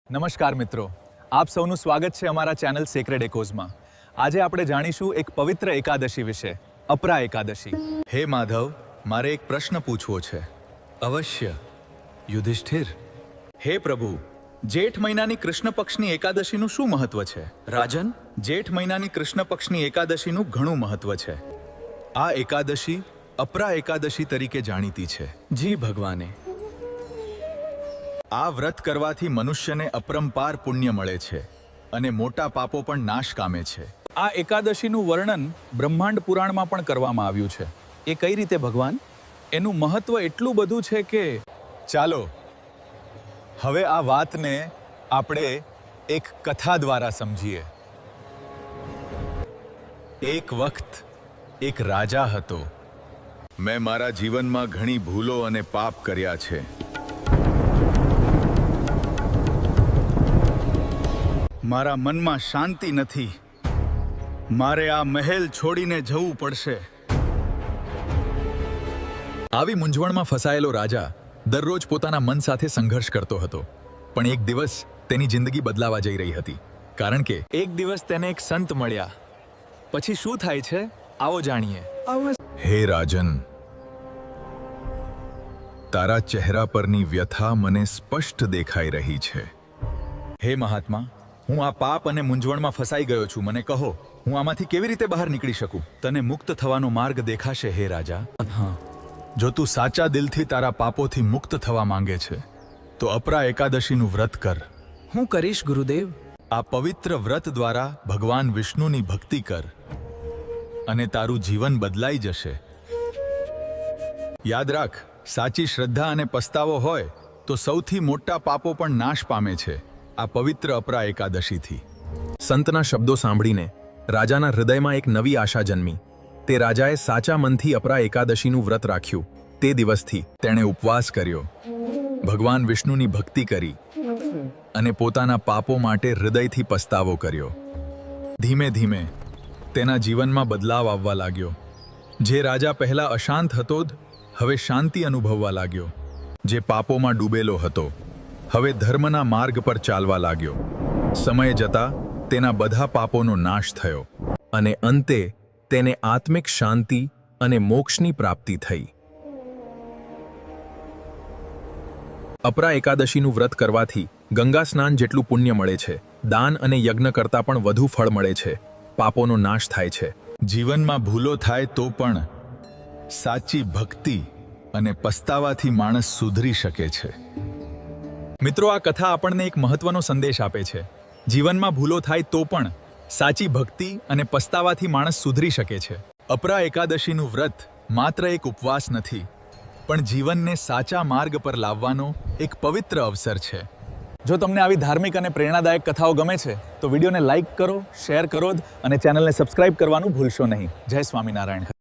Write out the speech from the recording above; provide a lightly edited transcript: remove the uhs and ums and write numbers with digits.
નમસ્કાર મિત્રો, આપ સૌનું સ્વાગત છે અમારા ચેનલ સેક્રેડ એકોઝમાં। આજે આપણે જાણીશું એક પવિત્ર એકાદશી વિશે, અપરા એકાદશી। હે માધવ, મારે એક પ્રશ્ન પૂછવો છે। અવશ્ય, યુધિષ્ઠિર। હે પ્રભુ, જેઠ મહિનાની કૃષ્ણ પક્ષની એકાદશીનું શું મહત્વ છે? રાજન, જેઠ મહિનાની કૃષ્ણ પક્ષની એકાદશીનું ઘણું મહત્વ છે। આ એકાદશી અપરા એકાદશી તરીકે જાણીતી છે। જી ભગવાને। આ વ્રત કરવાથી મનુષ્યને અપરંપાર પુણ્ય મળે છે અને મોટા પાપો પણ નાશ પામે છે। આ એકાદશીનું વર્ણન બ્રહ્માંડ પુરાણમાં પણ કરવામાં આવ્યું છે। એ કઈ રીતે ભગવાન? એનું મહત્વ એટલું બધું છે કે ચાલો હવે આ વાતને આપણે એક કથા દ્વારા સમજીએ। એક વખત એક રાજા હતો। મેં મારા જીવનમાં ઘણી ભૂલો અને પાપ કર્યા છે। મારા મનમાં શાંતિ નથી। મારે આ મહેલ છોડીને જવું પડશે। આવી મૂંઝવણમાં ફસાયેલો રાજા દરરોજ પોતાના મન સાથે સંઘર્ષ કરતો હતો। પણ એક દિવસ તેની જિંદગી બદલાવા જઈ રહી હતી, કારણ કે એક દિવસ તેને એક સંત મળ્યા। પછી શું થાય છે, આવો જાણીએ। હે રાજન, તારા ચહેરા પરની વ્યથા મને સ્પષ્ટ દેખાઈ રહી છે। હે મહાત્મા, હું આ પાપ અને મૂંઝવણમાં ફસાઈ ગયો છું। મને કહો, હું આમાંથી કેવી રીતે બહાર નીકળી શકું? તને મુક્ત થવાનો માર્ગ દેખાશે હે રાજા। હા, જો તું સાચા દિલથી તારા પાપોથી મુક્ત થવા માંગે છે તો અપરા એકાદશીનું વ્રત કર। હું કરીશ ગુરુદેવ। આ પવિત્ર વ્રત દ્વારા ભગવાન વિષ્ણુની ભક્તિ કર અને તારું જીવન બદલાઈ જશે। યાદ રાખ, સાચી શ્રદ્ધા અને પસ્તાવો હોય તો સૌથી મોટા પાપો પણ નાશ પામે છે આ પવિત્ર અપરા એકાદશીથી। સંતના શબ્દો સાંભળીને રાજાના હૃદયમાં એક નવી આશા જન્મી। તે રાજાએ સાચા મનથી અપરા એકાદશીનું વ્રત રાખ્યું। તે દિવસથી તેણે ઉપવાસ કર્યો, ભગવાન વિષ્ણુની ભક્તિ કરી અને પોતાના પાપો માટે હૃદયથી પસ્તાવો કર્યો। ધીમે ધીમે તેના જીવનમાં બદલાવ આવવા લાગ્યો। જે રાજા પહેલા અશાંત હતો હવે શાંતિ અનુભવવા લાગ્યો। જે પાપોમાં ડૂબેલો હતો હવે ધર્મના માર્ગ પર ચાલવા લાગ્યો। સમય જતાં તેના બધા પાપોનો નાશ થયો અને અંતે તેને આત્મિક શાંતિ અને મોક્ષની પ્રાપ્તિ થઈ। અપરા એકાદશીનું વ્રત કરવાથી ગંગા સ્નાન જેટલું પુણ્ય મળે છે। દાન અને યજ્ઞ કરતાં પણ વધુ ફળ મળે છે। પાપોનો નાશ થાય છે। જીવનમાં ભૂલો થાય તો પણ સાચી ભક્તિ અને પસ્તાવાથી માણસ સુધરી શકે છે। મિત્રો, આ કથા આપણને એક મહત્વનો સંદેશ આપે છે। જીવનમાં ભૂલો થાય તો પણ સાચી ભક્તિ અને પસ્તાવાથી માણસ સુધરી શકે છે। અપરા એકાદશીનું વ્રત માત્ર એક ઉપવાસ નથી, પણ જીવનને સાચા માર્ગ પર લાવવાનો એક પવિત્ર અવસર છે। જો તમને આવી ધાર્મિક અને પ્રેરણાદાયક કથાઓ ગમે છે તો વિડીયોને લાઈક કરો, શેર કરો અને ચેનલને સબસ્ક્રાઇબ કરવાનું ભૂલશો નહીં। જય સ્વામિનારાયણ।